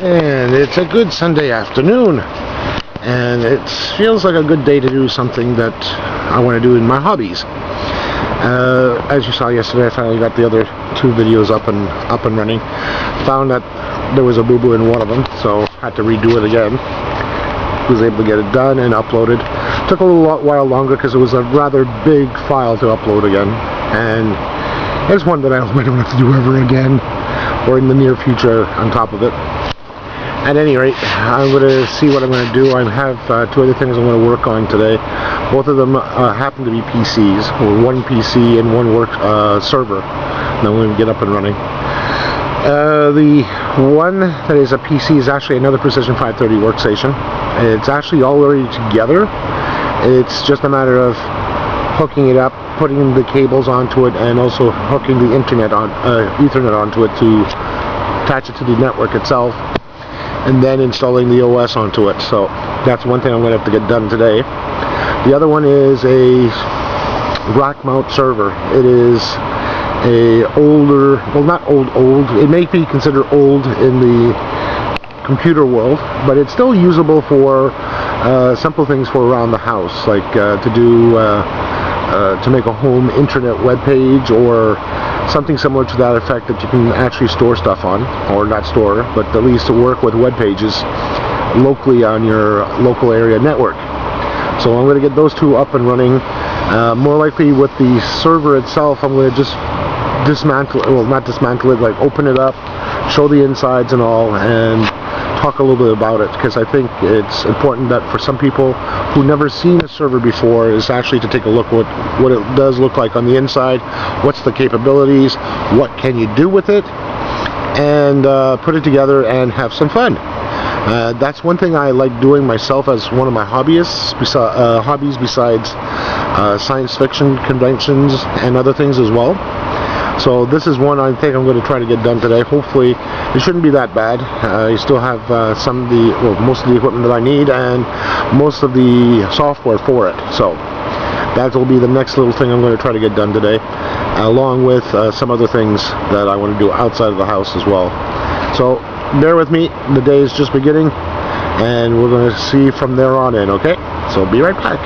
And it's a good Sunday afternoon, and it feels like a good day to do something that I want to do in my hobbies. As you saw yesterday, I finally got the other two videos up and running. Found that there was a boo-boo in one of them, so had to redo it again. Was able to get it done and uploaded. Took a little while longer because it was a rather big file to upload again, and there's one that I don't have to do ever again, or in the near future on top of it. At any rate, I'm going to see what I'm going to do. I have two other things I'm going to work on today. Both of them happen to be PCs, or one PC and one work server. And I'm going to get up and running. The one that is a PC is actually another Precision 530 workstation. It's actually already together. It's just a matter of hooking it up, putting the cables onto it, and also hooking the internet on Ethernet onto it to attach it to the network itself, and then installing the OS onto it. So that's one thing I'm going to have to get done today. The other one is a rack mount server. It is a older, well, not old, it may be considered old in the computer world, but it's still usable for simple things for around the house, like to make a home internet web page or something similar to that effect that you can actually store stuff on, or not store, but at least to work with web pages locally on your local area network. So I'm going to get those two up and running. More likely with the server itself, I'm going to just dismantle it, well, not dismantle it, like open it up, show the insides and all, and talk a little bit about it, because I think it's important that for some people who've never seen a server before is actually to take a look at what it does look like on the inside, what's the capabilities, what can you do with it, and put it together and have some fun. That's one thing I like doing myself as one of my hobbies besides science fiction conventions and other things as well. So this is one I think I'm going to try to get done today. Hopefully it shouldn't be that bad. I still have most of the equipment that I need and most of the software for it. So that will be the next little thing I'm going to try to get done today, along with some other things that I want to do outside of the house as well. So bear with me, the day is just beginning, and we're going to see from there on in, okay? So be right back.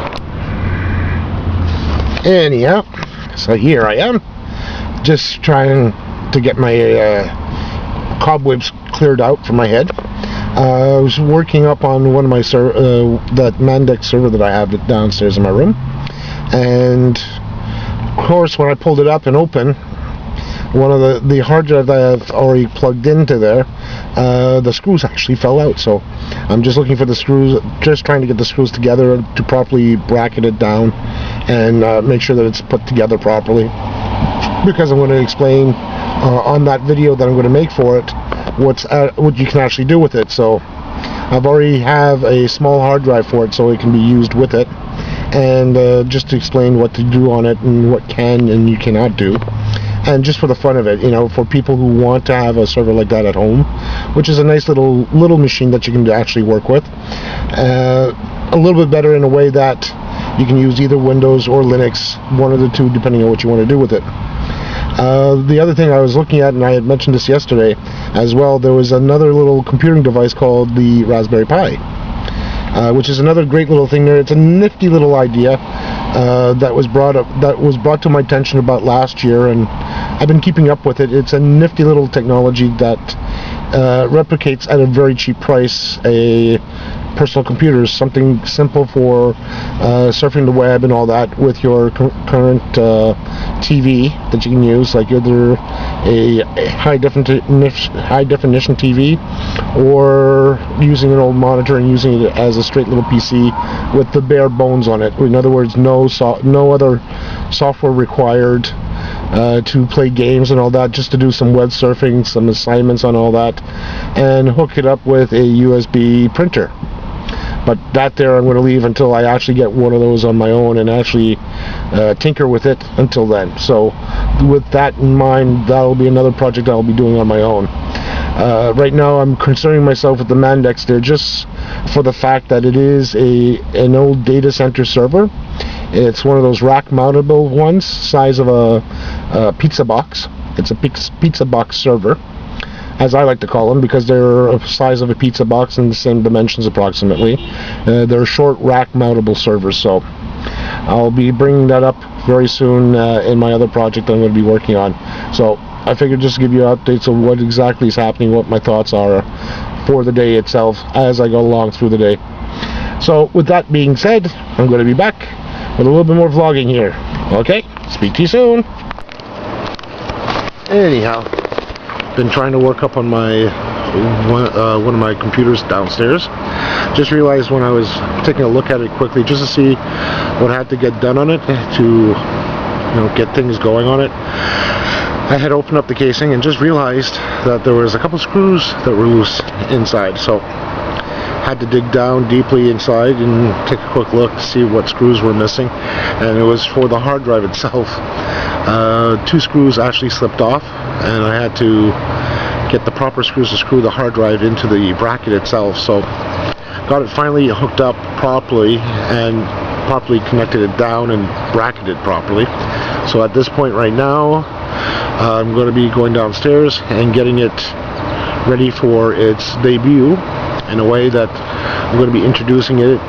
Anyhow, so here I am, just trying to get my cobwebs cleared out from my head. I was working up on one of my that Mandex server that I have downstairs in my room, and of course when I pulled it up and open, one of the hard drive that I've already plugged into there, the screws actually fell out. So I'm just looking for the screws, just trying to get the screws together to properly bracket it down and make sure that it's put together properly, because I'm going to explain on that video that I'm going to make for it what you can actually do with it. So I've already have a small hard drive for it, so it can be used with it, and just to explain what to do on it and what can and you cannot do. And just for the fun of it, you know, for people who want to have a server like that at home, which is a nice little machine that you can actually work with. A little bit better in a way that you can use either Windows or Linux, one of the two, depending on what you want to do with it. The other thing I was looking at, and I had mentioned this yesterday as well, there was another little computing device called the Raspberry Pi, which is another great little thing there. It's a nifty little idea that was brought to my attention about last year, and I've been keeping up with it. It's a nifty little technology that replicates at a very cheap price a personal computer, something simple for surfing the web and all that with your current TV that you can use, like either a high definition TV or using an old monitor and using it as a straight little PC with the bare bones on it. In other words, no other software required to play games and all that, just to do some web surfing, some assignments on all that, and hook it up with a USB printer. But that there I'm going to leave until I actually get one of those on my own and actually tinker with it until then. So with that in mind, that'll be another project I'll be doing on my own. Right now I'm concerning myself with the Mandex there just for the fact that it is an old data center server. It's one of those rack mountable ones, size of a pizza box. It's a pizza box server. as I like to call them, because they're the size of a pizza box and the same dimensions approximately. They're short rack mountable servers, so I'll be bringing that up very soon in my other project I'm going to be working on. So I figured just give you updates on what exactly is happening, what my thoughts are for the day itself as I go along through the day. So with that being said, I'm going to be back with a little bit more vlogging here. Okay, speak to you soon. Anyhow, been trying to work up on my one of my computers downstairs. Just realized when I was taking a look at it quickly just to see what had to get done on it to get things going on it, I had opened up the casing and just realized that there was a couple screws that were loose inside, so had to dig down deeply inside and take a quick look to see what screws were missing, and it was for the hard drive itself. 2 screws actually slipped off, and I had to get the proper screws to screw the hard drive into the bracket itself. So got it finally hooked up properly and properly connected it down and bracketed properly. So at this point right now, I'm going to be going downstairs and getting it ready for its debut, in a way that I'm going to be introducing it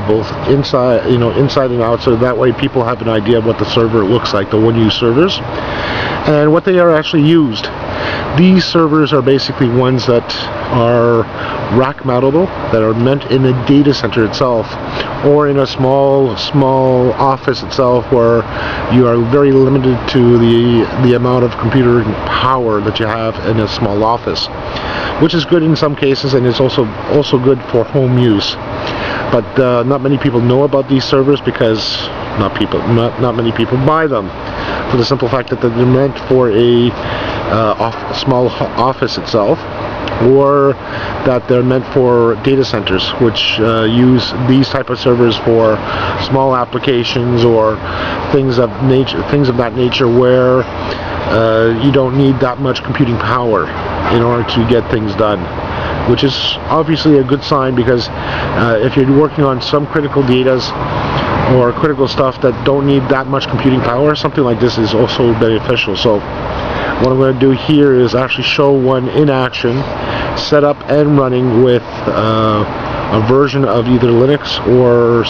both inside and out, so that way people have an idea of what the server looks like, the OneU servers, and what they are actually used. These servers are basically ones that are rack mountable, that are meant in a data center itself, or in a small office itself, where you are very limited to the amount of computer power that you have in a small office, which is good in some cases, and it's also good for home use. But not many people know about these servers because not many people buy them, for the simple fact that they're meant for a small office itself, or that they're meant for data centers, which use these type of servers for small applications or things of that nature, where you don't need that much computing power in order to get things done, which is obviously a good sign, because if you're working on some critical datas or critical stuff that don't need that much computing power, something like this is also beneficial. So what I'm going to do here is actually show one in action, set up and running with a version of either Linux or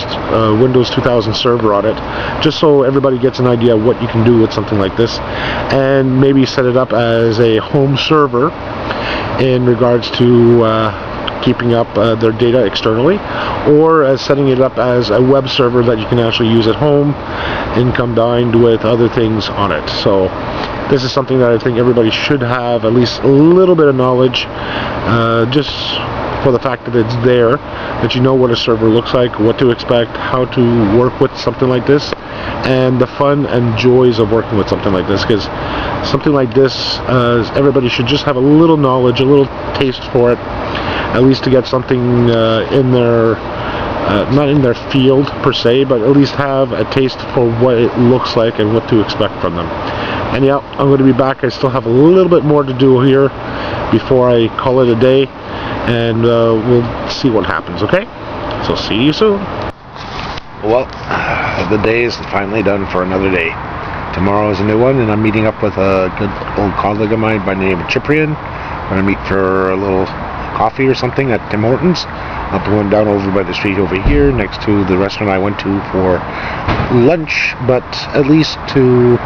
Windows 2000 server on it, just so everybody gets an idea of what you can do with something like this, and maybe set it up as a home server in regards to keeping up their data externally, or as setting it up as a web server that you can actually use at home and combined with other things on it. So this is something that I think everybody should have at least a little bit of knowledge, just for the fact that it's there, that you know what a server looks like, what to expect, how to work with something like this, and the fun and joys of working with something like this. Because something like this, everybody should just have a little knowledge, a little taste for it, at least to get something in their not in their field per se, but at least have a taste for what it looks like and what to expect from them. And yeah, I'm going to be back. I still have a little bit more to do here before I call it a day, and we'll see what happens, okay? So see you soon. Well, the day is finally done for another day. Tomorrow is a new one, and I'm meeting up with a good old colleague of mine by the name of Cyprian. I'm going to meet for a little coffee or something at Tim Hortons. I'm going down over by the street over here, next to the restaurant I went to for lunch, but at least to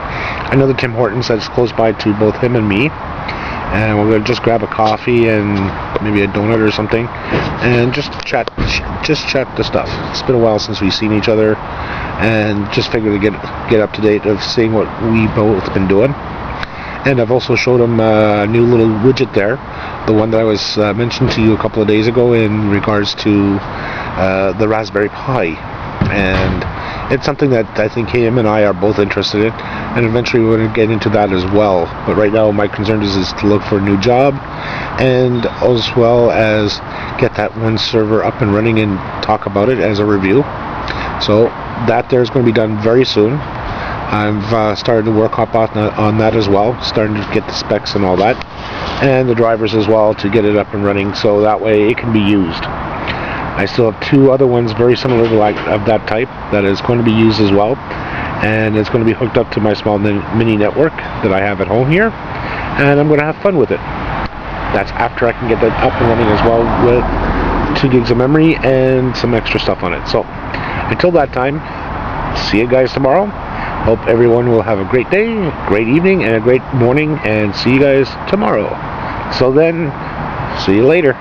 another Tim Hortons that's close by to both him and me. And we're going to just grab a coffee and maybe a donut or something, and just chat the stuff. It's been a while since we've seen each other, and just figured to get up to date of seeing what we both been doing. And I've also showed him a new little widget there, the one that I was mentioned to you a couple of days ago in regards to the Raspberry Pi. And it's something that I think him and I are both interested in, and eventually we're going to get into that as well. But right now my concern is to look for a new job, and as well as get that one server up and running and talk about it as a review. So that there is going to be done very soon. I've started to work up on that as well, starting to get the specs and all that, and the drivers as well, to get it up and running so that way it can be used. I still have 2 other ones very similar to of that type that is going to be used as well, and it's going to be hooked up to my small mini network that I have at home here, and I'm going to have fun with it. That's after I can get that up and running as well with 2 gigs of memory and some extra stuff on it. So until that time, see you guys tomorrow. Hope everyone will have a great day, great evening, and a great morning, and see you guys tomorrow. So then, see you later.